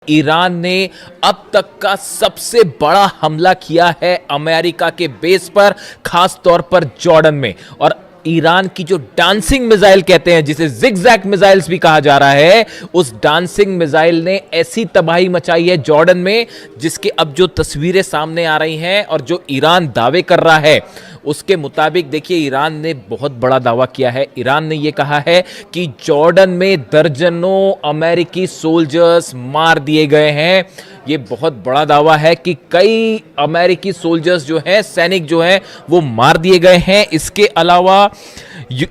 Iran ने अब तक का सबसे बड़ा हमला किया है अमेरिका के बेस पर, खास तौर पर जॉर्डन में। और ईरान की जो डांसिंग मिसाइल कहते हैं, जिसे जिगजैग मिसाइल्स भी कहा जा रहा है, उस डांसिंग मिसाइल ने ऐसी तबाही मचाई है जॉर्डन में, जिसके अब जो तस्वीरें सामने आ रही हैं और जो ईरान दावे कर रहा है उसके मुताबिक, देखिए ईरान ने बहुत बड़ा दावा किया है। ईरान ने यह कहा है कि जॉर्डन में दर्जनों अमेरिकी सोल्जर्स मार दिए गए हैं। ये बहुत बड़ा दावा है कि कई अमेरिकी सोल्जर्स जो हैं, सैनिक जो हैं, वो मार दिए गए हैं। इसके अलावा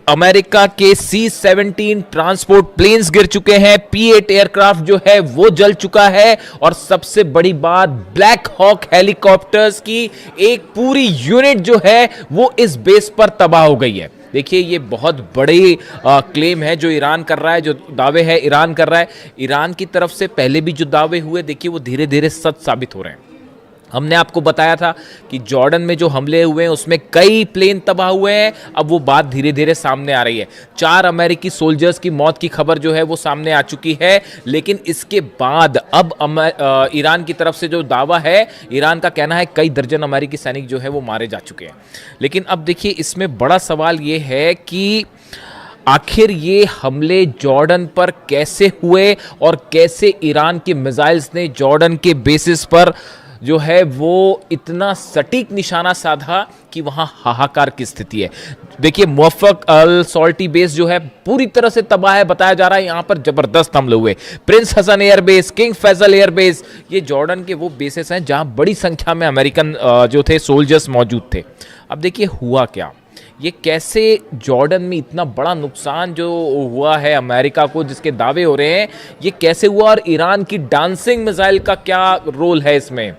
अमेरिका के C-17 ट्रांसपोर्ट प्लेन्स गिर चुके हैं, P-8 एयरक्राफ्ट जो है वो जल चुका है, और सबसे बड़ी बात, ब्लैक हॉक हेलीकॉप्टर्स की एक पूरी यूनिट जो है वो इस बेस पर तबाह हो गई है। देखिए ये बहुत बड़ी क्लेम है जो ईरान कर रहा है, जो दावे है ईरान कर रहा है। ईरान की तरफ से पहले भी जो दावे हुए, देखिए वो धीरे धीरे सच साबित हो रहे हैं। हमने आपको बताया था कि जॉर्डन में जो हमले हुए हैं उसमें कई प्लेन तबाह हुए हैं। अब वो बात धीरे धीरे सामने आ रही है। 4 अमेरिकी सोल्जर्स की मौत की खबर जो है वो सामने आ चुकी है। लेकिन इसके बाद अब ईरान की तरफ से जो दावा है, ईरान का कहना है कई दर्जन अमेरिकी सैनिक जो है वो मारे जा चुके हैं। लेकिन अब देखिए इसमें बड़ा सवाल ये है कि आखिर ये हमले जॉर्डन पर कैसे हुए और कैसे ईरान के मिसाइल्स ने जॉर्डन के बेसिस पर जो है वो इतना सटीक निशाना साधा कि वहां हाहाकार की स्थिति है। देखिए मुवफ़्फ़क़ अल सॉल्टी बेस जो है पूरी तरह से तबाह है, बताया जा रहा है। यहां पर जबरदस्त हमले हुए। Prince Hassan airbase, King Faisal airbase, ये जॉर्डन के वो बेसेस हैं जहां बड़ी संख्या में अमेरिकन जो थे सोल्जर्स मौजूद थे। अब देखिए हुआ क्या, ये कैसे जॉर्डन में इतना बड़ा नुकसान जो हुआ है अमेरिका को, जिसके दावे हो रहे हैं, ये कैसे हुआ, और ईरान की डांसिंग मिसाइल का क्या रोल है इसमें।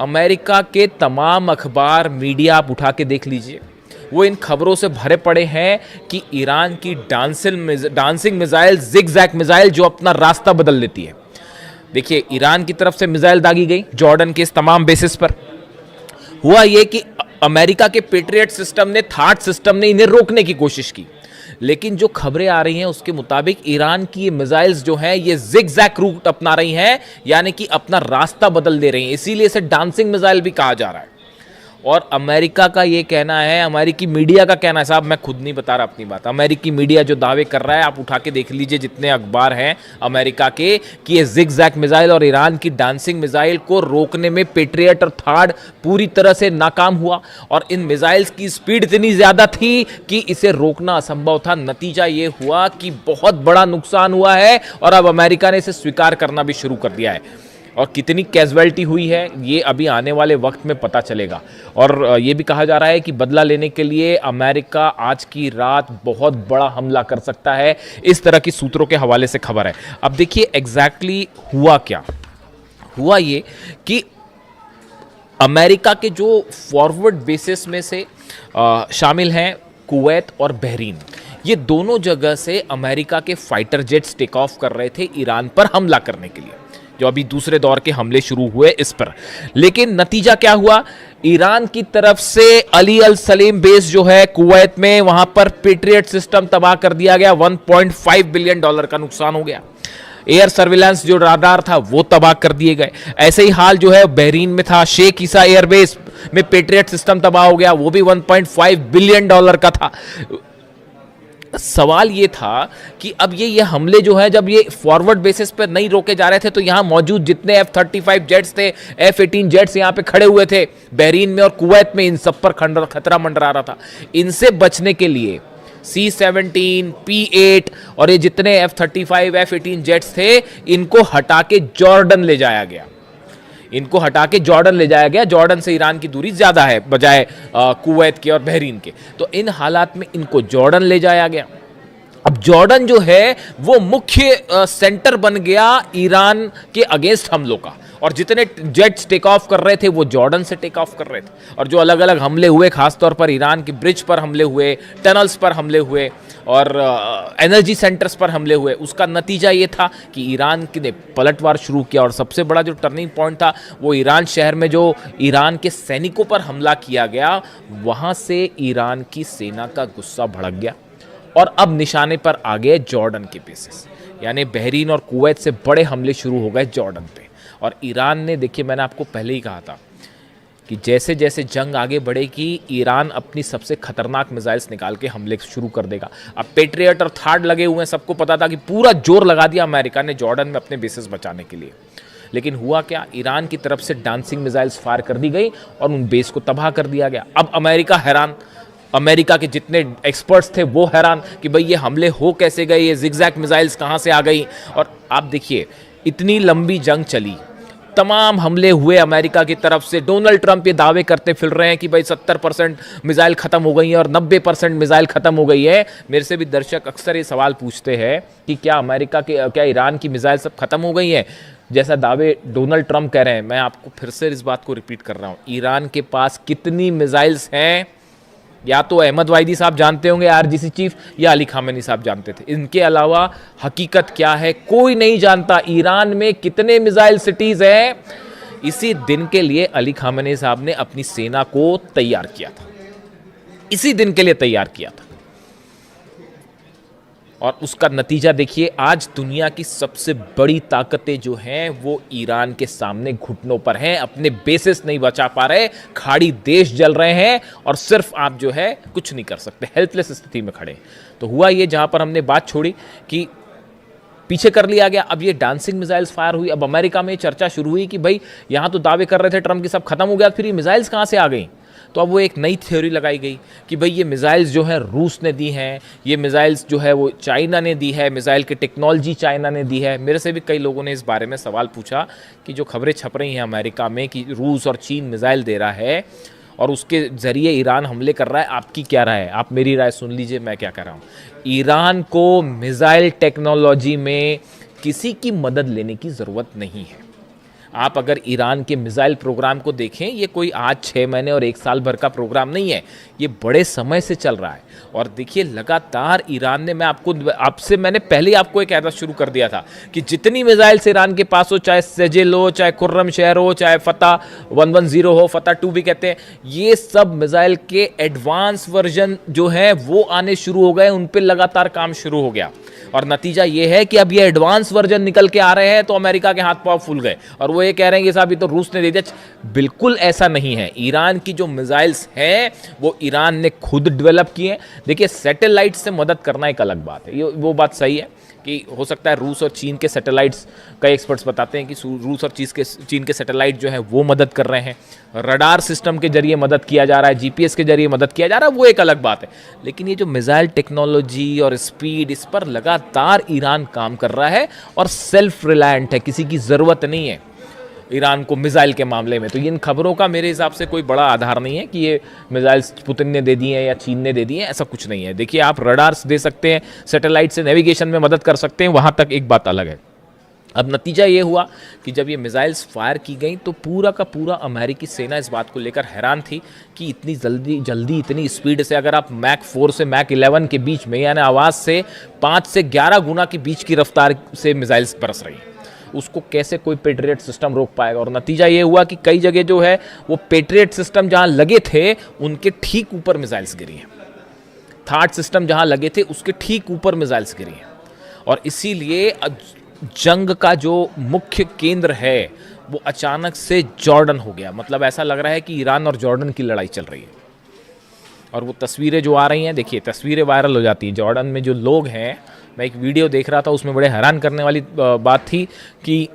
अमेरिका के तमाम अखबार, मीडिया आप उठा के देख लीजिए, वो इन खबरों से भरे पड़े हैं कि ईरान की डांसिंग मिसाइल, जिगजैग मिसाइल, जो अपना रास्ता बदल लेती है। देखिए ईरान की तरफ से मिसाइल दागी गई जॉर्डन के इस तमाम बेसिस पर। हुआ ये कि अमेरिका के पेट्रियट सिस्टम ने, थाट सिस्टम ने इन्हें रोकने की कोशिश की। लेकिन जो खबरें आ रही हैं उसके मुताबिक ईरान की ये मिसाइल्स जो हैं ये जिगजैग रूट अपना रही हैं, यानी कि अपना रास्ता बदल दे रही हैं। इसीलिए इसे डांसिंग मिसाइल भी कहा जा रहा है। और अमेरिका का ये कहना है, अमेरिकी मीडिया का कहना है, साहब मैं खुद नहीं बता रहा अपनी बात, अमेरिकी मीडिया जो दावे कर रहा है, आप उठा के देख लीजिए जितने अखबार हैं अमेरिका के, कि ये जिगजैग मिसाइल और ईरान की डांसिंग मिसाइल को रोकने में पेट्रियट और थाड पूरी तरह से नाकाम हुआ। और इन मिसाइल्स की स्पीड इतनी ज़्यादा थी कि इसे रोकना असंभव था। नतीजा ये हुआ कि बहुत बड़ा नुकसान हुआ है और अब अमेरिका ने इसे स्वीकार करना भी शुरू कर दिया है। और कितनी कैजुअलिटी हुई है ये अभी आने वाले वक्त में पता चलेगा। और ये भी कहा जा रहा है कि बदला लेने के लिए अमेरिका आज की रात बहुत बड़ा हमला कर सकता है, इस तरह की सूत्रों के हवाले से खबर है। अब देखिए एग्जैक्टली हुआ क्या। हुआ ये कि अमेरिका के जो फॉरवर्ड बेसिस में से शामिल हैं कुवैत और बहरीन, ये दोनों जगह से अमेरिका के फाइटर जेट्स टेक ऑफ कर रहे थे ईरान पर हमला करने के लिए, जो अभी दूसरे दौर के हमले शुरू हुए इस पर। लेकिन नतीजा क्या हुआ, ईरान की तरफ से अली अल सलेम बेस जो है कुवैत में, वहां पर पेट्रियट सिस्टम तबाह कर दिया गया। $1.5 बिलियन का नुकसान हो गया। एयर सर्विलांस जो राडार था वो तबाह कर दिए गए। ऐसे ही हाल जो है बहरीन में था, शेख ईसा एयरबेस में पेट्रियट सिस्टम तबाह हो गया, वो भी $1.5 बिलियन का था। सवाल ये था कि अब ये हमले जो है, जब ये फॉरवर्ड बेसिस पर नहीं रोके जा रहे थे, तो यहां मौजूद जितने F-35 जेट्स थे, F-18 जेट्स यहां पे खड़े हुए थे बहरीन में और कुवैत में, इन सब पर खतरा मंडरा रहा था। इनसे बचने के लिए C-17, P-8 और ये जितने F-35, F-18 जेट्स थे, इनको हटा के जॉर्डन ले जाया गया। इनको हटा के जॉर्डन ले जाया गया। जॉर्डन से ईरान की दूरी ज्यादा है बजाय कुवैत के और बहरीन के, तो इन हालात में इनको जॉर्डन ले जाया गया। अब जॉर्डन जो है वो मुख्य सेंटर बन गया ईरान के अगेंस्ट हमलों का, और जितने जेट्स टेक ऑफ कर रहे थे वो जॉर्डन से टेक ऑफ कर रहे थे। और जो अलग अलग हमले हुए, खासतौर पर ईरान के ब्रिज पर हमले हुए, टनल्स पर हमले हुए और एनर्जी सेंटर्स पर हमले हुए, उसका नतीजा ये था कि ईरान ने पलटवार शुरू किया। और सबसे बड़ा जो टर्निंग पॉइंट था वो ईरान शहर में जो ईरान के सैनिकों पर हमला किया गया, वहाँ से ईरान की सेना का गुस्सा भड़क गया और अब निशाने पर आ गए जॉर्डन के बेसिस। यानी बहरीन और कुवैत से बड़े हमले शुरू हो गए जॉर्डन पे। और ईरान ने, देखिए मैंने आपको पहले ही कहा था कि जैसे जैसे जंग आगे बढ़ेगी ईरान अपनी सबसे खतरनाक मिसाइल्स निकाल के हमले शुरू कर देगा। अब पेट्रियट और थार्ड लगे हुए हैं, सबको पता था कि पूरा जोर लगा दिया अमेरिका ने जॉर्डन में अपने बेसिस बचाने के लिए। लेकिन हुआ क्या, ईरान की तरफ से डांसिंग मिसाइल्स फायर कर दी गई और उन बेस को तबाह कर दिया गया। अब अमेरिका हैरान, अमेरिका के जितने एक्सपर्ट्स थे वो हैरान कि भाई ये हमले हो कैसे गए, ये जिगजैग मिसाइल्स कहाँ से आ गई। और आप देखिए इतनी लंबी जंग चली, तमाम हमले हुए अमेरिका की तरफ से। डोनाल्ड ट्रंप ये दावे करते फिर रहे हैं कि भाई 70% मिसाइल ख़त्म हो गई है और 90% मिसाइल ख़त्म हो गई है। मेरे से भी दर्शक अक्सर ये सवाल पूछते हैं कि क्या ईरान की मिसाइल सब खत्म हो गई हैं, जैसा दावे डोनाल्ड ट्रंप कह रहे हैं। मैं आपको फिर से इस बात को रिपीट कर रहा हूँ, ईरान के पास कितनी मिसाइल्स हैं या तो अहमद वाहिदी साहब जानते होंगे आरजीसी चीफ, या अली खामेनी साहब जानते थे। इनके अलावा हकीकत क्या है कोई नहीं जानता। ईरान में कितने मिसाइल सिटीज हैं, इसी दिन के लिए अली खामेनी साहब ने अपनी सेना को तैयार किया था, इसी दिन के लिए तैयार किया था। और उसका नतीजा देखिए, आज दुनिया की सबसे बड़ी ताकतें जो हैं वो ईरान के सामने घुटनों पर हैं, अपने बेसिस नहीं बचा पा रहे, खाड़ी देश जल रहे हैं और सिर्फ आप जो है कुछ नहीं कर सकते, हेल्पलेस स्थिति में खड़े। तो हुआ ये, जहां पर हमने बात छोड़ी कि पीछे कर लिया गया, अब ये डांसिंग मिसाइल्स फायर हुई। अब अमेरिका में चर्चा शुरू हुई कि भाई यहां तो दावे कर रहे थे ट्रंप की सब खत्म हो गया, फिर ये मिसाइल्स कहां से आ गई। तो अब वो एक नई थ्योरी लगाई गई कि भाई ये मिसाइल्स जो है रूस ने दी हैं, ये मिसाइल्स जो है वो चाइना ने दी है, मिसाइल की टेक्नोलॉजी चाइना ने दी है। मेरे से भी कई लोगों ने इस बारे में सवाल पूछा कि जो खबरें छप रही हैं अमेरिका में कि रूस और चीन मिसाइल दे रहा है और उसके ज़रिए ईरान हमले कर रहा है, आपकी क्या राय है? आप मेरी राय सुन लीजिए, मैं क्या कह रहा हूँ। ईरान को मिसाइल टेक्नोलॉजी में किसी की मदद लेने की ज़रूरत नहीं है। आप अगर ईरान के मिसाइल प्रोग्राम को देखें, ये कोई आज 6 महीने और 1 साल भर का प्रोग्राम नहीं है, ये बड़े समय से चल रहा है। और देखिए लगातार ईरान ने, मैंने पहले आपको एक कहना शुरू कर दिया था कि जितनी मिसाइल्स ईरान के पास हो, चाहे सेजेल हो, चाहे खुर्रम शहर हो, चाहे फतह 110 हो, फतह 2 भी कहते हैं, ये सब मिसाइल के एडवांस वर्जन जो है वो आने शुरू हो गए, उन पर लगातार काम शुरू हो गया। और नतीजा ये है कि अब ये एडवांस वर्जन निकल के आ रहे हैं तो अमेरिका के हाथ पांव फूल गए और वो ये कह रहे हैं कि साहब ये तो रूस ने दे दिया। बिल्कुल ऐसा नहीं है। ईरान की जो मिसाइल्स हैं वो ईरान ने खुद डेवलप किए हैं। देखिए सैटेलाइट से मदद करना एक अलग बात है, ये वो बात सही है कि हो सकता है रूस और चीन के सैटेलाइट्स, कई एक्सपर्ट्स बताते हैं कि रूस और चीन के सैटेलाइट जो है वो मदद कर रहे हैं, रडार सिस्टम के जरिए मदद किया जा रहा है, जीपीएस के जरिए मदद किया जा रहा है, वो एक अलग बात है। लेकिन ये जो मिसाइल टेक्नोलॉजी और स्पीड, इस पर लगातार ईरान काम कर रहा है और सेल्फ रिलायंट है, किसी की ज़रूरत नहीं है ईरान को मिसाइल के मामले में। तो इन खबरों का मेरे हिसाब से कोई बड़ा आधार नहीं है कि ये मिसाइल्स पुतिन ने दे दिए हैं या चीन ने दे दिए हैं, ऐसा कुछ नहीं है। देखिए आप रडार्स दे सकते हैं, सैटेलाइट से नेविगेशन में मदद कर सकते हैं, वहाँ तक एक बात अलग है। अब नतीजा ये हुआ कि जब ये मिसाइल्स फायर की गई तो पूरा का पूरा अमेरिकी सेना इस बात को लेकर हैरान थी कि इतनी जल्दी इतनी स्पीड से, अगर आप मैक 4 से मैक 11 के बीच में, यानी आवाज़ से 5 से 11 गुना की बीच की रफ्तार से मिसाइल्स बरस रही हैं, उसको कैसे कोई पेट्रियट सिस्टम रोक पाएगा। और नतीजा ये हुआ कि कई जगह जो है वो पेट्रियट सिस्टम जहां लगे थे उनके ठीक ऊपर मिसाइल्स गिरी हैं, थार्ड सिस्टम जहां लगे थे उसके ठीक ऊपर मिसाइल्स गिरी हैं। और इसीलिए जंग का जो मुख्य केंद्र है वो अचानक से जॉर्डन हो गया। मतलब ऐसा लग रहा है कि ईरान और जॉर्डन की लड़ाई चल रही है। और वो तस्वीरें जो आ रही हैं, देखिए तस्वीरें वायरल हो जाती हैं। जॉर्डन में जो लोग हैं, मैं एक वीडियो देख रहा था, उसमें बड़े हैरान करने वाली बात थी कि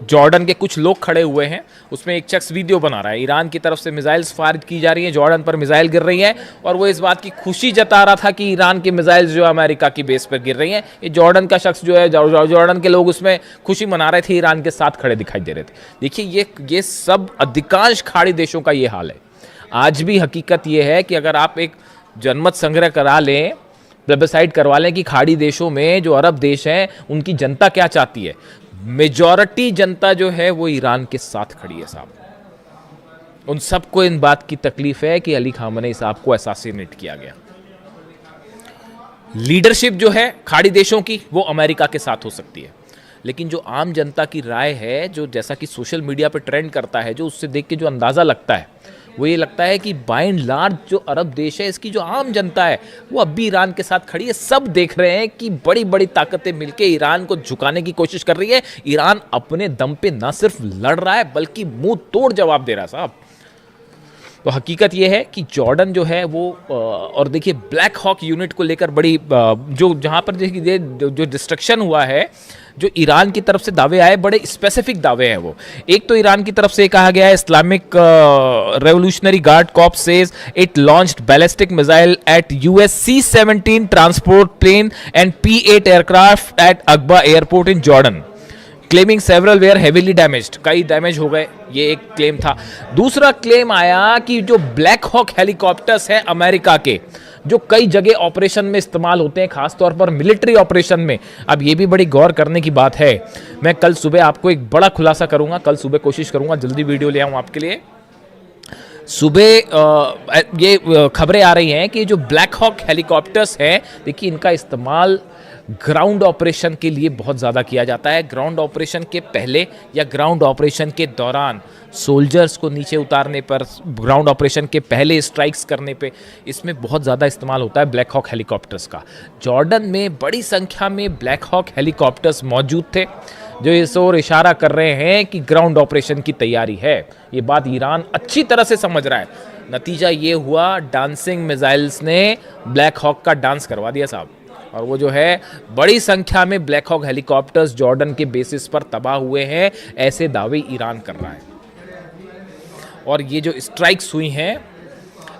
जॉर्डन के कुछ लोग खड़े हुए हैं, उसमें एक शख्स वीडियो बना रहा है, ईरान की तरफ से मिसाइल्स फायर की जा रही हैं, जॉर्डन पर मिसाइल गिर रही हैं और वो इस बात की खुशी जता रहा था कि ईरान की मिसाइल्स जो अमेरिका की बेस पर गिर रही हैं। ये जॉर्डन का शख्स जो है, जॉर्डन के लोग उसमें खुशी मना रहे थे, ईरान के साथ खड़े दिखाई दे रहे थे। देखिए ये सब अधिकांश खाड़ी देशों का ये हाल है। आज भी हकीकत ये है कि अगर आप एक जनमत संग्रह करा लें, प्लेबिसाइड करवा लें कि खाड़ी देशों में जो अरब देश हैं उनकी जनता क्या चाहती है, मेजॉरिटी जनता जो है वो ईरान के साथ खड़ी है साहब। उन सबको इन बात की तकलीफ है कि अली खामेनी साहब को असैसिनेट किया गया। लीडरशिप जो है खाड़ी देशों की वो अमेरिका के साथ हो सकती है, लेकिन जो आम जनता की राय है, जो जैसा कि सोशल मीडिया पर ट्रेंड करता है, जो उससे देख के जो अंदाज़ा लगता है वो ये लगता है कि बाय एंड लार्ज जो अरब देश है, इसकी जो आम जनता है वो अब भी ईरान के साथ खड़ी है। सब देख रहे हैं कि बड़ी बड़ी ताकतें मिलकर ईरान को झुकाने की कोशिश कर रही है। ईरान अपने दम पे ना सिर्फ लड़ रहा है बल्कि मुंह तोड़ जवाब दे रहा है साहब। तो हकीकत यह है कि जॉर्डन जो है वो और देखिए ब्लैक हॉक यूनिट को लेकर बड़ी जो जहाँ पर देखिए जो डिस्ट्रक्शन हुआ है, जो ईरान की तरफ से दावे आए, बड़े स्पेसिफिक दावे हैं वो। एक तो ईरान की तरफ से कहा गया है, Islamic revolutionary guard corps says it launched ballistic missile at US C-17 transport plane and P-8 aircraft at Aqaba airport in Jordan, claiming several were heavily damaged. कई डैमेज हो गए, ये एक क्लेम था। दूसरा क्लेम आया कि जो ब्लैक हॉक हेलीकॉप्टर्स हैं अमेरिका के, जो कई जगह ऑपरेशन में इस्तेमाल होते हैं, खासतौर पर मिलिट्री ऑपरेशन में। अब ये भी बड़ी गौर करने की बात है। मैं कल सुबह आपको एक बड़ा खुलासा करूंगा, कल सुबह कोशिश करूंगा जल्दी वीडियो ले आऊं आपके लिए। सुबह ये खबरें आ रही हैं कि जो ब्लैक हॉक हेलीकॉप्टर्स हैं, देखिए इनका इस्तेमाल ग्राउंड ऑपरेशन के लिए बहुत ज़्यादा किया जाता है। ग्राउंड ऑपरेशन के पहले या ग्राउंड ऑपरेशन के दौरान, सोल्जर्स को नीचे उतारने पर, ग्राउंड ऑपरेशन के पहले स्ट्राइक्स करने पे, इसमें बहुत ज़्यादा इस्तेमाल होता है ब्लैक हॉक हेलीकॉप्टर्स का। जॉर्डन में बड़ी संख्या में ब्लैक हॉक हेलीकॉप्टर्स मौजूद थे, जो इस ओर इशारा कर रहे हैं कि ग्राउंड ऑपरेशन की तैयारी है। ये बात ईरान अच्छी तरह से समझ रहा है। नतीजा ये हुआ, डांसिंग मिसाइल्स ने ब्लैक हॉक का डांस करवा दिया साहब। और वो जो है बड़ी संख्या में ब्लैक हॉक हेलीकॉप्टर्स जॉर्डन के बेसिस पर तबाह हुए हैं, ऐसे दावे ईरान कर रहा है। और ये जो स्ट्राइक्स हुई हैं,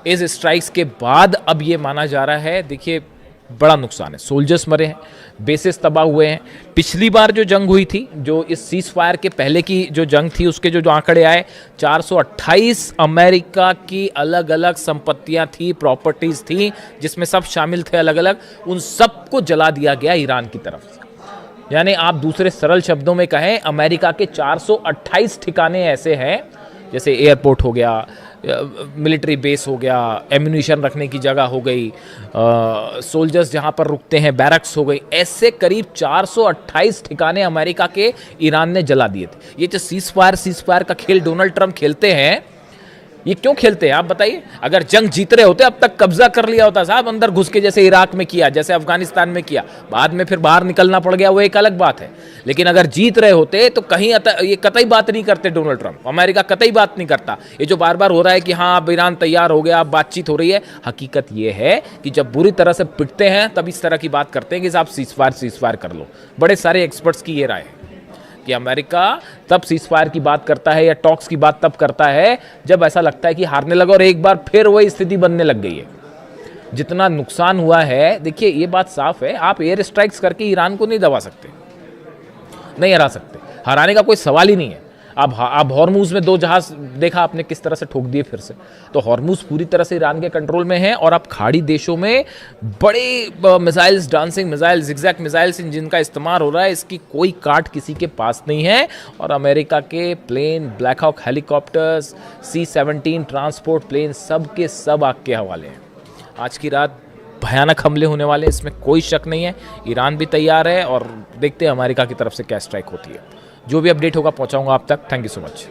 इस स्ट्राइक्स के बाद अब ये माना जा रहा है, देखिए बड़ा नुकसान है, सोल्जर्स मरे हैं, बेसिस तबाह हुए हैं। पिछली बार जो जंग हुई थी, जो इस सीज फायर के पहले की जो जंग थी, उसके जो आंकड़े आए, 428 अमेरिका की अलग अलग संपत्तियां थी, प्रॉपर्टीज थी, जिसमें सब शामिल थे अलग अलग, उन सबको जला दिया गया ईरान की तरफ से। यानी आप दूसरे सरल शब्दों में कहें, अमेरिका के 428 ठिकाने ऐसे हैं, जैसे एयरपोर्ट हो गया, मिलिट्री बेस हो गया, एम्यूनिशन रखने की जगह हो गई, सोल्जर्स जहां पर रुकते हैं, बैरक्स हो गई, ऐसे करीब 428 ठिकाने अमेरिका के ईरान ने जला दिए थे। ये जो सीज फायर का खेल डोनाल्ड ट्रंप खेलते हैं, ये क्यों खेलते हैं आप बताइए? अगर जंग जीत रहे होते अब तक कब्जा कर लिया होता साहब, अंदर घुस के, जैसे इराक में किया, जैसे अफगानिस्तान में किया, बाद में फिर बाहर निकलना पड़ गया, वो एक अलग बात है। लेकिन अगर जीत रहे होते तो कहीं ये कतई बात नहीं करते डोनाल्ड ट्रंप, अमेरिका कतई बात नहीं करता। ये जो बार बार हो रहा है कि हाँ अब ईरान तैयार हो गया, अब बातचीत हो रही है, हकीकत ये है कि जब बुरी तरह से पिटते हैं तब इस तरह की बात करते हैं कि साहब सीज फायर कर लो। बड़े सारे एक्सपर्ट्स की ये राय है कि अमेरिका तब सीज फायर की बात करता है या टॉक्स की बात तब करता है जब ऐसा लगता है कि हारने लगा, और एक बार फिर वही स्थिति बनने लग गई है। जितना नुकसान हुआ है, देखिए ये बात साफ है, आप एयर स्ट्राइक्स करके ईरान को नहीं दबा सकते, नहीं हरा सकते, हराने का कोई सवाल ही नहीं है। अब हॉर्मूज में 2 जहाज देखा आपने किस तरह से ठोक दिए फिर से, तो हॉर्मूज पूरी तरह से ईरान के कंट्रोल में है। और अब खाड़ी देशों में बड़े missiles, dancing missile, zigzag missiles, जिनका इस्तेमाल हो रहा है, इसकी कोई काट किसी के पास नहीं है। और अमेरिका के plane, Black Hawk helicopters, C-17 transport plane, सब के सब आग के हवाले हैं। आज की रात भयानक हमले होने वाले, इसमें कोई शक नहीं है। ईरान भी तैयार है और देखते हैं अमेरिका की तरफ से क्या स्ट्राइक होती है। जो भी अपडेट होगा पहुंचाऊंगा आप तक। Thank you so much.